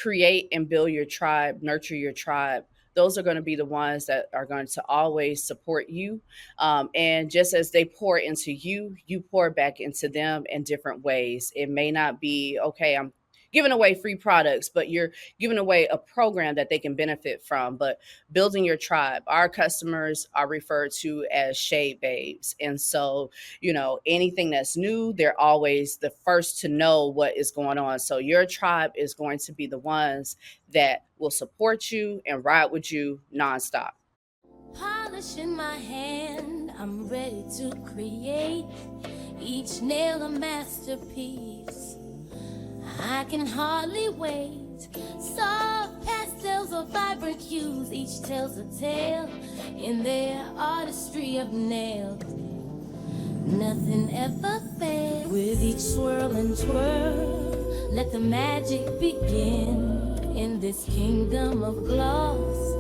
create and build your tribe, nurture your tribe. Those are going to be the ones that are going to always support you. And just as they pour into you, you pour back into them in different ways. It may not be, okay, I'm giving away free products, but you're giving away a program that they can benefit from. But building your tribe, our customers are referred to as shade babes. And so, anything that's new, they're always the first to know what is going on. So your tribe is going to be the ones that will support you and ride with you nonstop. Polishing my hand, I'm ready to create each nail a masterpiece. I can hardly wait. Soft pastels or vibrant hues, each tells a tale in their artistry of nails. Nothing ever fails. With each swirl and twirl, let the magic begin. In this kingdom of gloss,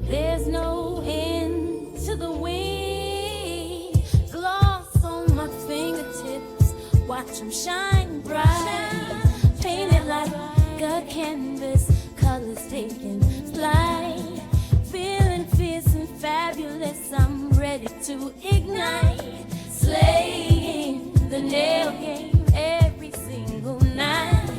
there's no end to the wind. Gloss on my fingertips, watch them shine bright. Painted like a canvas, colors taking flight. Feeling fierce and fabulous, I'm ready to ignite. Slaying the nail game every single night.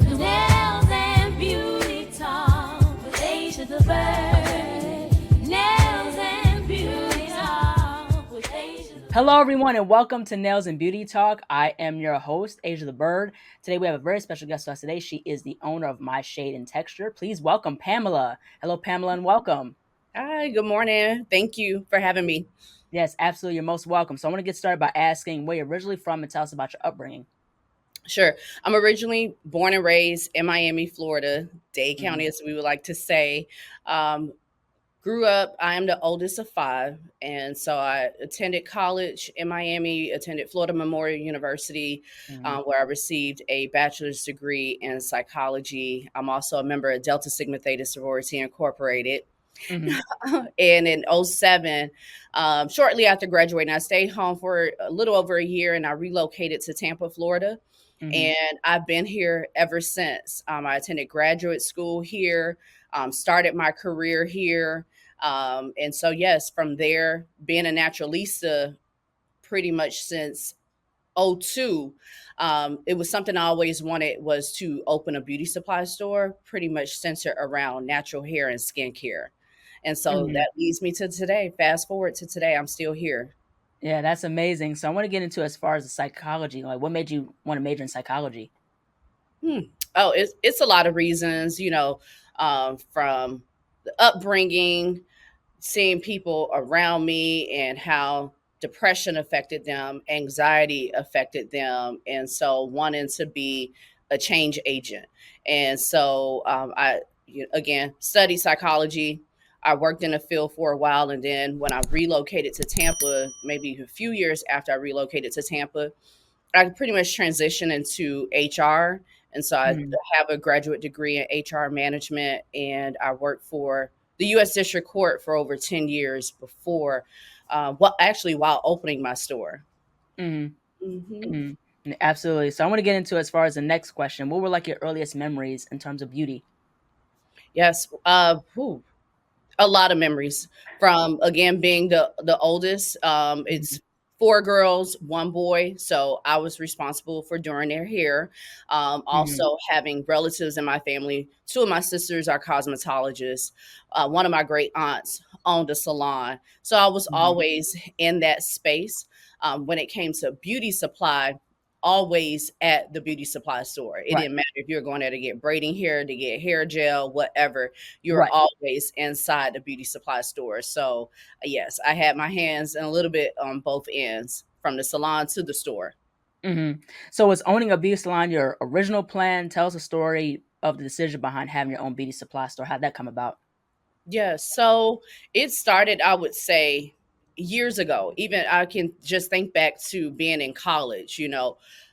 Nails and beauty talk with Asia the Bird. Nails and beauty talk with Asia the Bird. Hello, everyone, and welcome to Nails and Beauty Talk. I am your host, Asia the Bird. Today, we have a very special guest with us today. She is the owner of My Shade and Texture. Please welcome Pamela. Hello, Pamela, and welcome. Hi, good morning. Thank you for having me. Yes, absolutely. You're most welcome. So I want to get started by asking where you're originally from and tell us about your upbringing. Sure. I'm originally born and raised in Miami, Florida, Dade County, as we would like to say. Grew up, I am the oldest of five. And so I attended college in Miami, attended Florida Memorial University, where I received a bachelor's degree in psychology. I'm also a member of Delta Sigma Theta Sorority Incorporated. And in 2007, shortly after graduating, I stayed home for a little over a year and I relocated to Tampa, Florida. And I've been here ever since. I attended graduate school here, started my career here. And so, yes, from there, being a naturalista pretty much since 2002, it was something I always wanted, was to open a beauty supply store pretty much centered around natural hair and skincare. And so that leads me to today. Fast forward to today, I'm still here. Yeah, that's amazing. So I want to get into as far as the psychology. Like, what made you want to major in psychology? Oh, it's a lot of reasons, from the upbringing, seeing people around me and how depression affected them, anxiety affected them, and so wanting to be a change agent. And so I, again, studied psychology. I worked in the field for a while, and then when I relocated to Tampa, maybe a few years after I relocated to Tampa, I pretty much transitioned into HR. And so I have a graduate degree in HR management, and I worked for the U.S. District Court for over 10 years before, while opening my store. Absolutely. So I want to get into as far as the next question. What were like your earliest memories in terms of beauty? Yes. A lot of memories from, again, being the oldest. It's 4 girls, 1 boy. So I was responsible for doing their hair. Also having relatives in my family. 2 of my sisters are cosmetologists. One of my great aunts owned a salon. So I was always in that space. When it came to beauty supply, always at the beauty supply store. It didn't matter if you were going there to get braiding hair, to get hair gel, whatever. You were always inside the beauty supply store. So yes, I had my hands in a little bit on both ends, from the salon to the store. So was owning a beauty salon your original plan? Tell us a story of the decision behind having your own beauty supply store. How'd that come about? Yeah, so it started, I would say, years ago. Even I can just think back to being in college,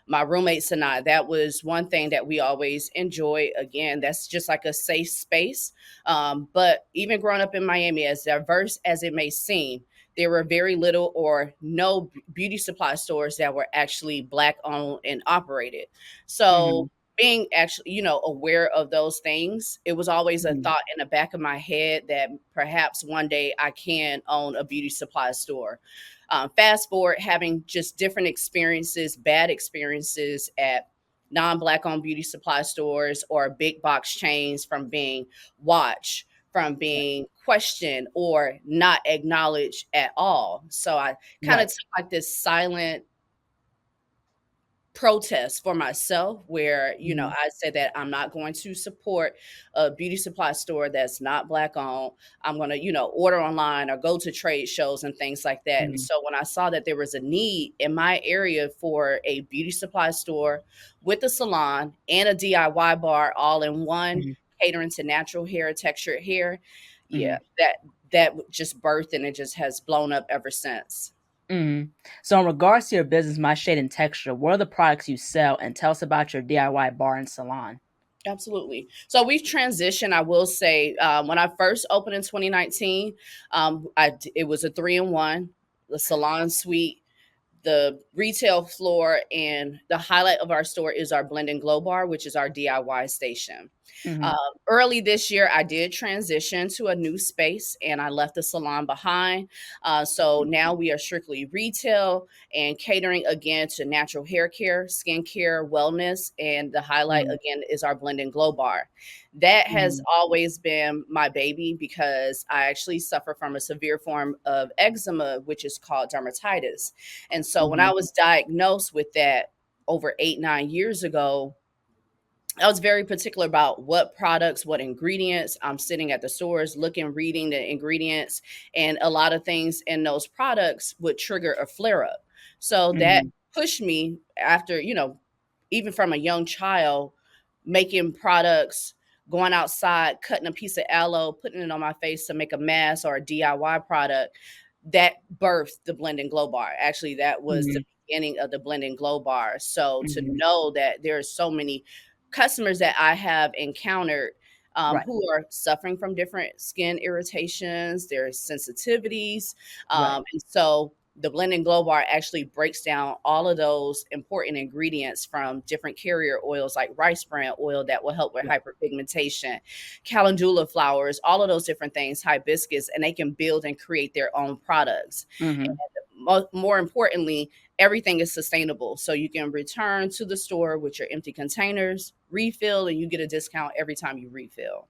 my roommates and I, that was one thing that we always enjoy. Again, that's just like a safe space. But even growing up in Miami, as diverse as it may seem, there were very little or no beauty supply stores that were actually Black owned and operated. So being actually, aware of those things, it was always a Mhm. thought in the back of my head that perhaps one day I can own a beauty supply store. Fast forward, having just different experiences, bad experiences at non-black owned beauty supply stores or big box chains, from being watched, from Right. being questioned or not acknowledged at all. So I kind of Right. took like this silent protest for myself where, Mhm. I said that I'm not going to support a beauty supply store that's not black owned. I'm going to, order online or go to trade shows and things like that. And Mhm. so when I saw that there was a need in my area for a beauty supply store with a salon and a DIY bar all in one, Mhm. catering to natural hair, textured hair, yeah, Mhm. that just birthed, and it just has blown up ever since. Mhm. So in regards to your business, My Shade and Texture, what are the products you sell, and tell us about your DIY bar and salon? Absolutely. So we've transitioned. I will say, when I first opened in 2019, it was a 3-in-1, the salon suite, the retail floor, and the highlight of our store is our blend and glow bar, which is our DIY station. Um, Mhm. Early this year, I did transition to a new space and I left the salon behind. So now we are strictly retail and catering again to natural hair care, skincare, wellness. And the highlight Mhm. again is our blend and glow bar. That has Mhm. always been my baby because I actually suffer from a severe form of eczema, which is called dermatitis. And so when I Mhm. was diagnosed with that over 8, 9 years ago, I was very particular about what products, what ingredients. I'm sitting at the stores looking, reading the ingredients, and a lot of things in those products would trigger a flare up. So that Mhm. pushed me after, even from a young child, making products, going outside, cutting a piece of aloe, putting it on my face to make a mask or a DIY product. That birthed the Blend and Glow Bar. Actually, that was the Mhm. beginning of the Blend and Glow Bar. So to Mhm. know that there are so many customers that I have encountered, Right. who are suffering from different skin irritations, their sensitivities. Right. And so the Blend and Glow Bar actually breaks down all of those important ingredients from different carrier oils like rice bran oil that will help with Right. hyperpigmentation, calendula flowers, all of those different things, hibiscus, and they can build and create their own products. Mhm. More importantly, everything is sustainable. So you can return to the store with your empty containers, refill, and you get a discount every time you refill.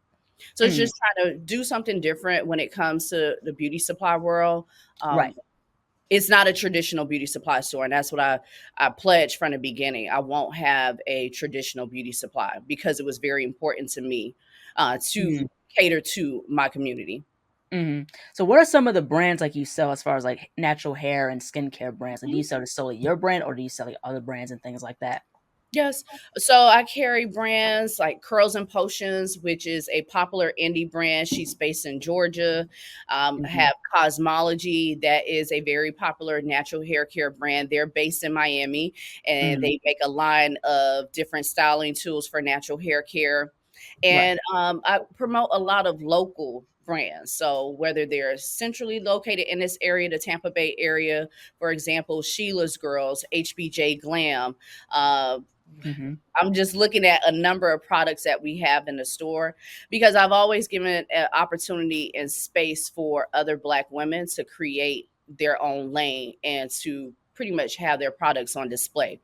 So it's Mhm. just trying to do something different when it comes to the beauty supply world. Right. It's not a traditional beauty supply store, and that's what I pledged from the beginning. I won't have a traditional beauty supply because it was very important to me Mhm. to cater to my community. Mhm. So what are some of the brands like you sell as far as like natural hair and skincare brands? Like, do you sell just solely your brand, or do you sell like other brands and things like that? Yes. So I carry brands like Curls and Potions, which is a popular indie brand. She's based in Georgia. Mhm. Have Cosmology, that is a very popular natural hair care brand. They're based in Miami, and Mhm. they make a line of different styling tools for natural hair care. Right. And I promote a lot of local brands. So whether they're centrally located in this area, the Tampa Bay area, for example, Sheila's Girls, HBJ Glam, uh, Mhm. I'm just looking at a number of products that we have in the store because I've always given an opportunity and space for other Black women to create their own lane and to pretty much have their products on display.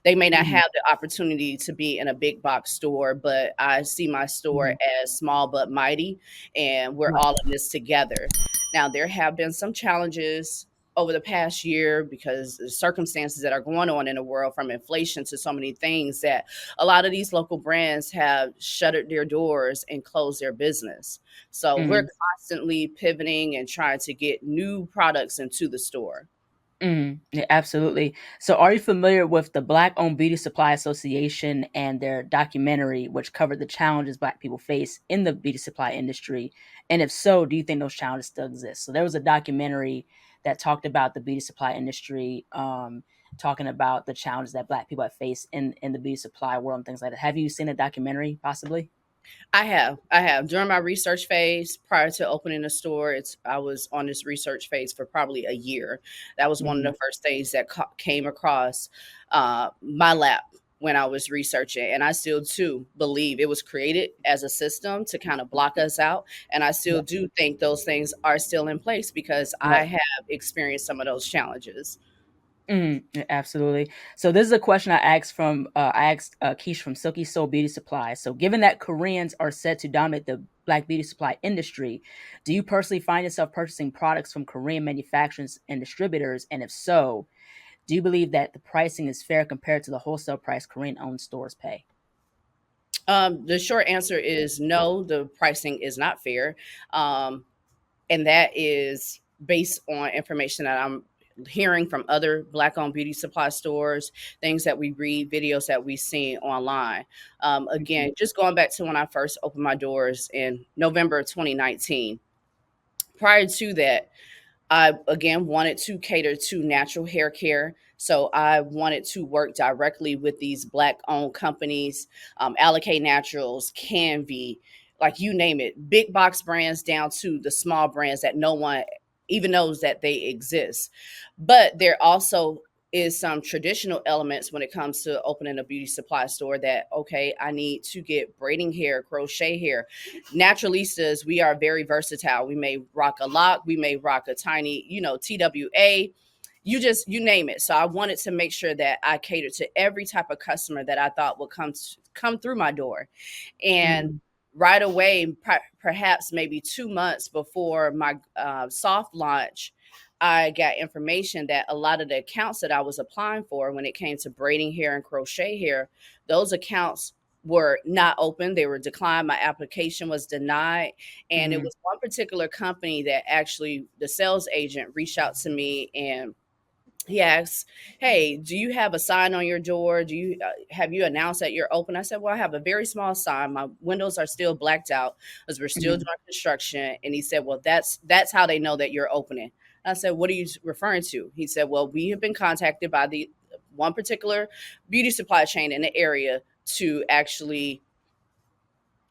They may not Mhm. have the opportunity to be in a big box store, but I see my store Mhm. as small but mighty, and we're Right. all in this together. Now, there have been some challenges over the past year because the circumstances that are going on in the world, from inflation to so many things, that a lot of these local brands have shuttered their doors and closed their business. So we're Mhm. constantly pivoting and trying to get new products into the store. Mhm. Yeah, absolutely. So, are you familiar with the Black-owned Beauty Supply Association and their documentary, which covered the challenges Black people face in the beauty supply industry? And if so, do you think those challenges still exist? So, there was a documentary that talked about the beauty supply industry, talking about the challenges that Black people have faced in the beauty supply world and things like that. Have you seen a documentary, possibly? I have. I have. During my research phase prior to opening the store, I was on this research phase for probably a year. That was one of Mhm. the first things that came across my lap when I was researching. And I still too believe it was created as a system to kind of block us out. And I still Yep. do think those things are still in place because I Yep. have experienced some of those challenges. Yeah, absolutely. So this is a question I asked Keish from Silky Soul Beauty Supply. So given that Koreans are said to dominate the black beauty supply industry, do you personally find yourself purchasing products from Korean manufacturers and distributors? And if so, do you believe that the pricing is fair compared to the wholesale price Korean owned stores pay? The short answer is no, the pricing is not fair. Um, and that is based on information that I'm hearing from other black owned beauty supply stores, things that we read, videos that we see online. Mhm. Again, just going back to when I first opened my doors in November of 2019. Prior to that, I again wanted to cater to natural hair care. So I wanted to work directly with these black owned companies, Allocate Naturals, Canvy, like you name it, big box brands down to the small brands that no one even knows that they exist. But there also is some traditional elements when it comes to opening a beauty supply store that, okay, I need to get braiding hair, crochet hair. Naturalistas, we are very versatile. We may rock a lock, we may rock a tiny, TWA, you name it. So I wanted to make sure that I catered to every type of customer that I thought would come through my door. And Mhm. right away, perhaps maybe 2 months before my soft launch, I got information that a lot of the accounts that I was applying for when it came to braiding hair and crochet hair, those accounts were not open. They were declined. My application was denied. And it Mhm. was one particular company that actually the sales agent reached out to me and he asked, "Hey, do you have a sign on your door? Do you have you announced that you're open?" I said, "Well, I have a very small sign. My windows are still blacked out because we're still Mhm. doing construction." And he said, "Well, that's how they know that you're opening." I said, "What are you referring to?" He said, "Well, we have been contacted by the one particular beauty supply chain in the area to actually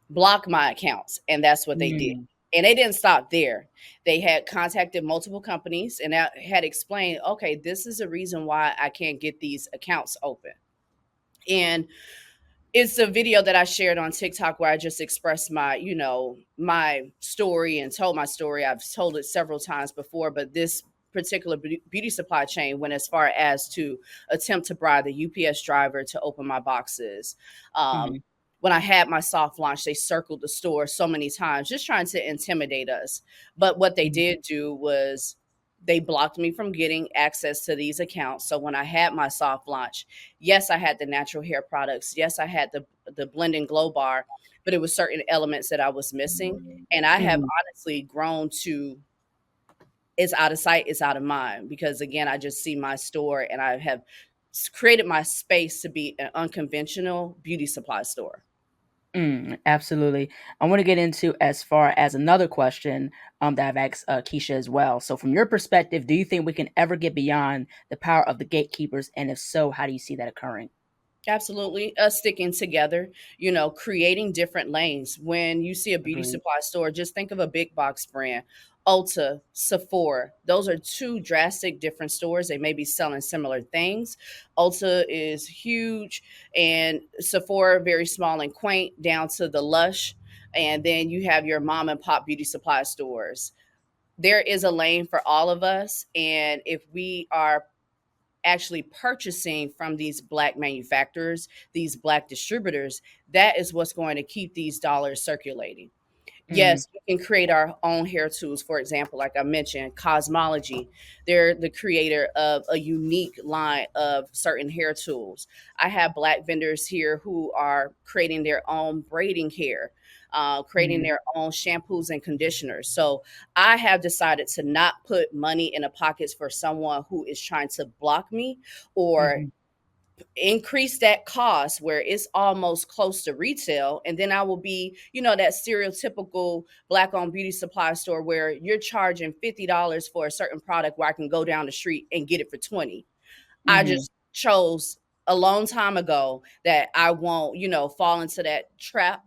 block my accounts." And that's what they did. Mhm. And they didn't stop there. They had contacted multiple companies and had explained, okay, this is the reason why I can't get these accounts open. And it's a video that I shared on TikTok where I just expressed my story and told my story. I've told it several times before, but this particular beauty supply chain went as far as to attempt to bribe the UPS driver to open my boxes. Um, Mhm. when I had my soft launch, they circled the store so many times, just trying to intimidate us. But what they Mhm. did do was they blocked me from getting access to these accounts. So when I had my soft launch, yes, I had the natural hair products. Yes, I had the blending glow bar, but it was certain elements that I was missing. And I have Mhm. honestly grown to it's out of sight, it's out of mind because again, I just see my store and I have created my space to be an unconventional beauty supply store. Absolutely. I want to get into as far as another question that I've asked Keisha as well. So, from your perspective, do you think we can ever get beyond the power of the gatekeepers? And if so, how do you see that occurring? Absolutely. Us sticking together, creating different lanes. When you see a beauty Agreed. supply store, just think of a big box brand, Ulta, Sephora. Those are two drastic different stores. They may be selling similar things. Ulta is huge and Sephora very small and quaint down to the Lush. And then you have your mom and pop beauty supply stores. There is a lane for all of us. And if we are actually purchasing from these black manufacturers, these black distributors, that is what's going to keep these dollars circulating. Mm-hmm. Yes, we can create our own hair tools. For example, like I mentioned, Cosmology, they're the creator of a unique line of certain hair tools. I have black vendors here who are creating their own braiding hair, creating Mm-hmm. their own shampoos and conditioners. So I have decided to not put money in the pockets for someone who is trying to block me or Mm-hmm. increase that cost where it's almost close to retail. And then I will be, that stereotypical black owned beauty supply store where you're charging $50 for a certain product where I can go down the street and get it for 20. I Mm-hmm. just chose a long time ago that I won't, fall into that trap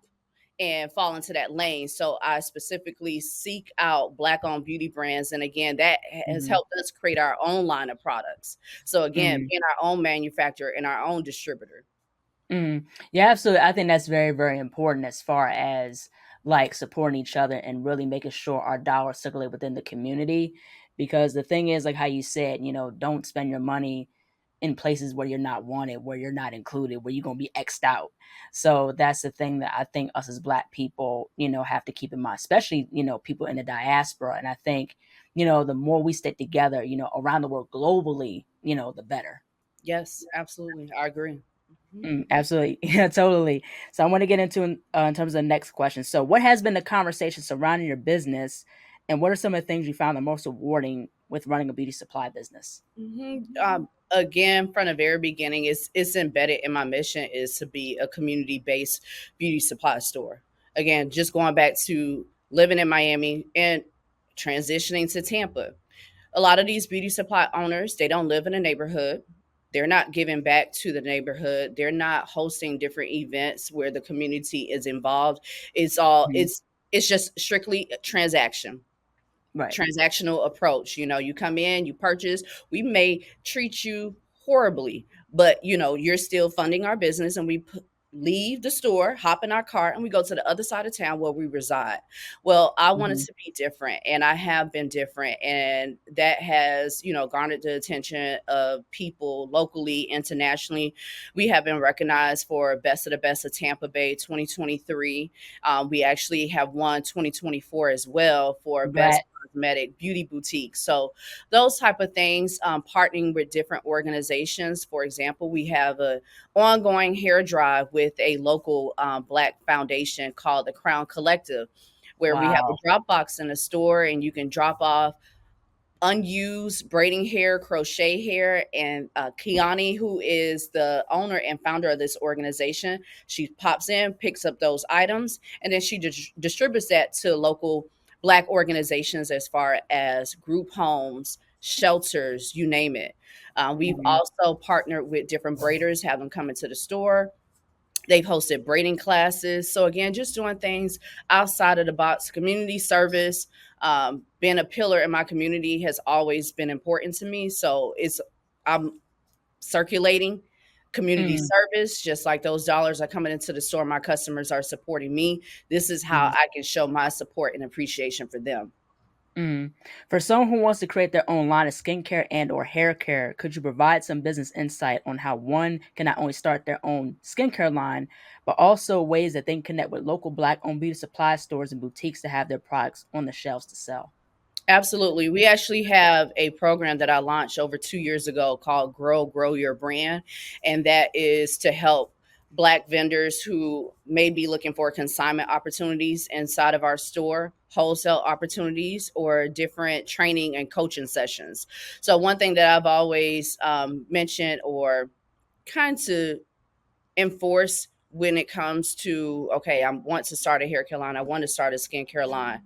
and fall into that lane. So I specifically seek out black owned beauty brands. And again, that has Mm-hmm. helped us create our own line of products. So again, Mm-hmm. being our own manufacturer and our own distributor. Yeah, absolutely. I think that's very, very important as far as like supporting each other and really making sure our dollars circulate within the community. Because the thing is, like how you said, don't spend your money in places where you're not wanted, where you're not included, where you're gonna be xed out. So that's the thing that I think us as Black people, have to keep in mind, especially people in the diaspora. And I think the more we stick together, around the world globally, the better. Yes, absolutely. I agree. Mhm. Absolutely. Yeah, totally. So I want to get into in terms of the next question. So what has been the conversation surrounding your business, and what are some of the things you found the most rewarding with running a beauty supply business? Again, from the very beginning, it's embedded in my mission is to be a community based beauty supply store. Again, just going back to living in Miami and transitioning to Tampa. A lot of these beauty supply owners, they don't live in a neighborhood. They're not giving back to the neighborhood. They're not hosting different events where the community is involved. It's all Mhm. it's just strictly a Right. transactional approach. You come in, you purchase, we may treat you horribly, but you're still funding our business, and leave the store, hop in our car, and we go to the other side of town where we reside. Well, I wanted Mhm. to be different, and I have been different, and that has garnered the attention of people locally, internationally. We have been recognized for best of the best of Tampa Bay 2023. We actually have won 2024 as well for best Congrats. cosmetic beauty boutique. So those type of things, partnering with different organizations. For example, we have a ongoing hair drive with a local Black foundation called the Crown Collective, where we have a Wow. drop box in the store, and you can drop off unused braiding hair, crochet hair, and Kiani, who is the owner and founder of this organization, she pops in, picks up those items, and then she distributes that to local Black organizations as far as group homes, shelters, you name it. We've Mhm. also partnered with different braiders, have them come into the store. They've hosted braiding classes. So again, just doing things outside of the box. Community service, being a pillar in my community has always been important to me. So I'm circulating community Mm, service, just like those dollars are coming into the store. My customers are supporting me. This is how mm, I can show my support and appreciation for them. mm. For someone who wants to create their own line of skincare and or hair care, could you provide some business insight on how one can not only start their own skincare line, but also ways that they can connect with local Black-owned beauty supply stores and boutiques to have their products on the shelves to sell? Absolutely. We actually have a program that I launched over 2 years ago called Grow Your Brand. And that is to help Black vendors who may be looking for consignment opportunities inside of our store, wholesale opportunities, or different training and coaching sessions. So, one thing that I've always mentioned or kind of enforce when it comes to, okay, I want to start a hair care line, I want to start a skincare line.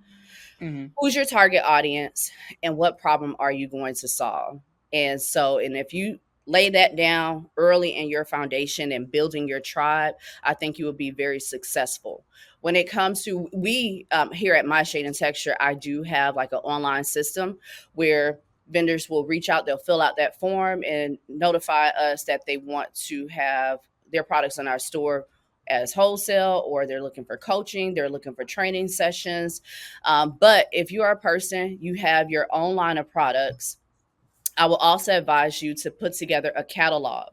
Mhm, Who's your target audience, and what problem are you going to solve? And if you lay that down early in your foundation and building your tribe, I think you will be very successful. When it comes to we here at My Shade and Texture, I do have like an online system where vendors will reach out, they'll fill out that form and notify us that they want to have their products in our store as wholesale, or they're looking for coaching, they're looking for training sessions. But if you are a person, you have your own line of products, I will also advise you to put together a catalog,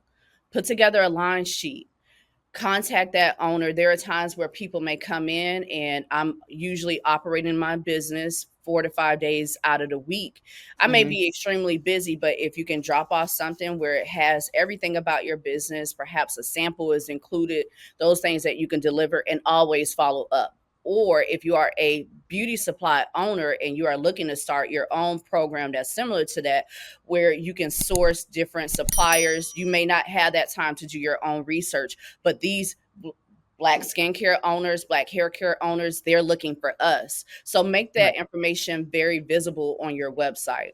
put together a line sheet, contact that owner. There are times where people may come in, and I'm usually operating my business 4 to 5 days out of the week. I may mhm, be extremely busy, but if you can drop off something where it has everything about your business, perhaps a sample is included, those things that you can deliver and always follow up. Or if you are a beauty supply owner and you are looking to start your own program that's similar to that, where you can source different suppliers, you may not have that time to do your own research, but these Black skincare owners, Black hair care owners, they're looking for us. So make that right, information very visible on your website.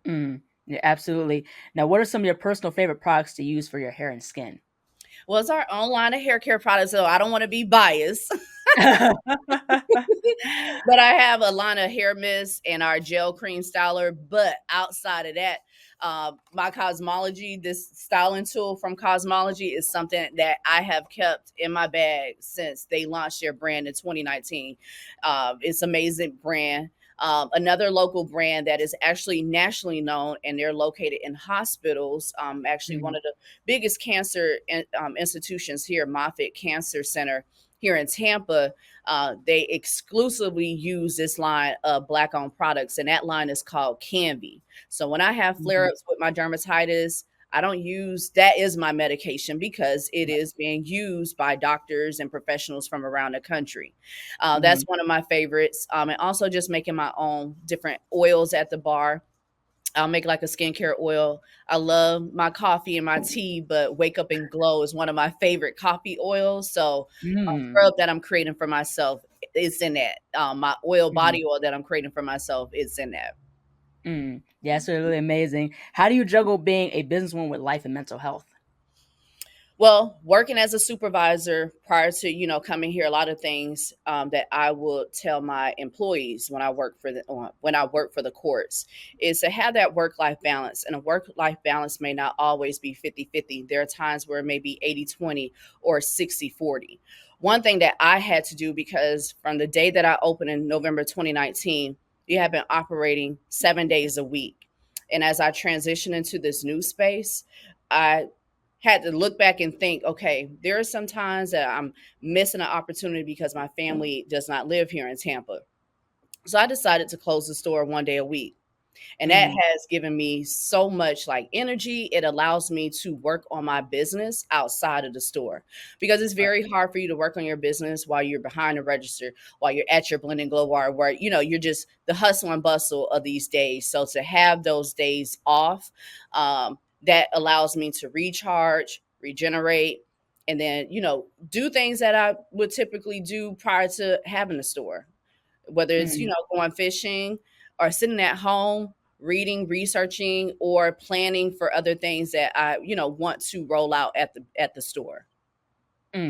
mm. Yeah, absolutely. Now, what are some of your personal favorite products to use for your hair and skin? Well, it's our own line of hair care products, so I don't want to be biased. But I have a line of hair mist and our gel cream styler. But outside of that, My Cosmology, this styling tool from Cosmology, is something that I have kept in my bag since they launched their brand in 2019. It's an amazing brand. Another local brand that is actually nationally known, and they're located in hospitals. Actually, one Mm, of the biggest cancer institutions here, Moffitt Cancer Center here in Tampa. They exclusively use this line of Black-owned products, and that line is called Canvy. So when I have mhm, flare-ups with my dermatitis, I don't use that is my medication because it right, is being used by doctors and professionals from around the country. That's mhm, one of my favorites. And also just making my own different oils at the bar. I'll make like a skincare oil. I love my coffee and my tea, but Wake Up and Glow is one of my favorite coffee oils. So a mm, scrub that I'm creating for myself, it's in that. My oil, mhm, body oil that I'm creating for myself, it's in that. mm. Yeah, that's really amazing. How do you juggle being a businesswoman with life and mental health? Well, working as a supervisor prior to coming here, a lot of things that I will tell my employees when I work for the courts is to have that work life balance. And a work life balance may not always be 50-50. There are times where it may be 80-20 or 60-40. One thing that I had to do, because from the day that I opened in November 2019, you have been operating 7 days a week. And as I transition into this new space, I had to look back and think, okay, there are some times that I'm missing an opportunity because my family does not live here in Tampa. So I decided to close the store 1 day a week. And that Mhm, has given me so much like energy. It allows me to work on my business outside of the store, because it's right, very hard for you to work on your business while you're behind the register, while you're at your blending glow wire, where you're just the hustle and bustle of these days. So to have those days off, that allows me to recharge, regenerate, and then do things that I would typically do prior to having a store, whether it's mm, going fishing or sitting at home reading, researching, or planning for other things that I want to roll out at the store.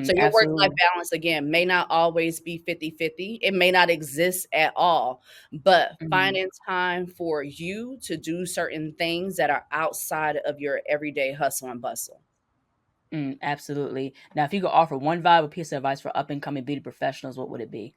So your work life absolutely. balance again may not always be 50-50. It may not exist at all, but Mhm, finding time for you to do certain things that are outside of your everyday hustle and bustle. absolutely. Now, if you could offer one valuable piece of advice for up and coming beauty professionals, what would it be?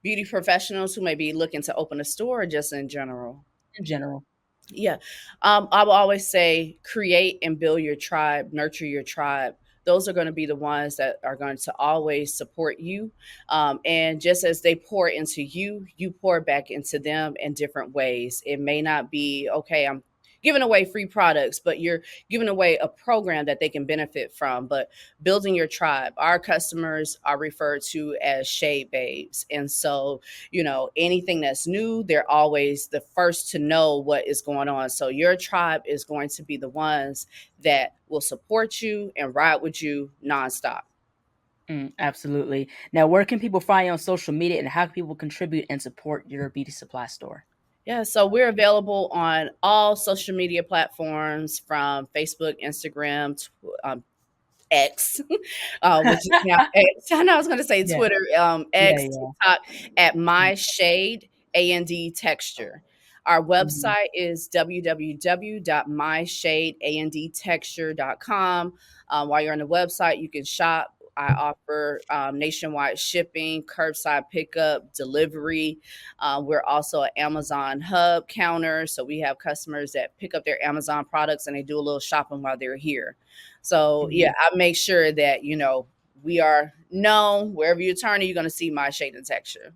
Beauty professionals who may be looking to open a store, or just in general. In general. Yeah. I will always say create and build your tribe, nurture your tribe. Those are going to be the ones that are going to always support you. And just as they pour into you, you pour back into them in different ways. It may not be, okay, I'm giving away free products, but you're giving away a program that they can benefit from. But building your tribe, our customers are referred to as shade babes. And so anything that's new, they're always the first to know what is going on. So your tribe is going to be the ones that will support you and ride with you nonstop. Absolutely. Now, where can people find you on social media, and how can people contribute and support your beauty supply store? Yeah, so we're available on all social media platforms from Facebook, Instagram, X, which is now X. I know I was going to say Yeah, Twitter, yeah, X, yeah. TikTok at Mm, My Shade and Texture. Our mhm, website is www.myshadeandtexture.com. While you're on the website, you can shop. I offer nationwide shipping, curbside pickup, delivery. We're also an Amazon hub counter. So we have customers that pick up their Amazon products and they do a little shopping while they're here. So yeah, mhm. I make sure that we are known wherever you turn, you're going to see My Shade and Texture.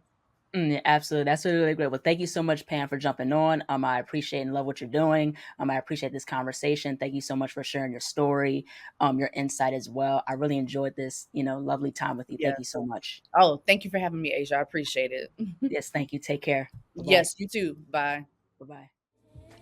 Yeah, absolutely. That's really, really great. Well, thank you so much, Pam, for jumping on. I appreciate and love what you're doing. I appreciate this conversation. Thank you so much for sharing your story, your insight as well. I really enjoyed this, lovely time with you. Yeah. Thank you so much. Oh, thank you for having me, Asia. I appreciate it. Yes, thank you. Take care. Bye bye. Yes, you too. Bye. Bye bye.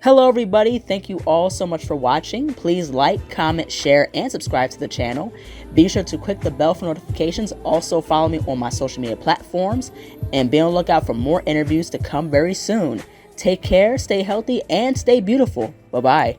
Hello, everybody. Thank you all so much for watching. Please like, comment, share, and subscribe to the channel. Be sure to click the bell for notifications. Also, follow me on my social media platforms and be on the lookout for more interviews to come very soon. Take care, stay healthy, and stay beautiful. Bye bye.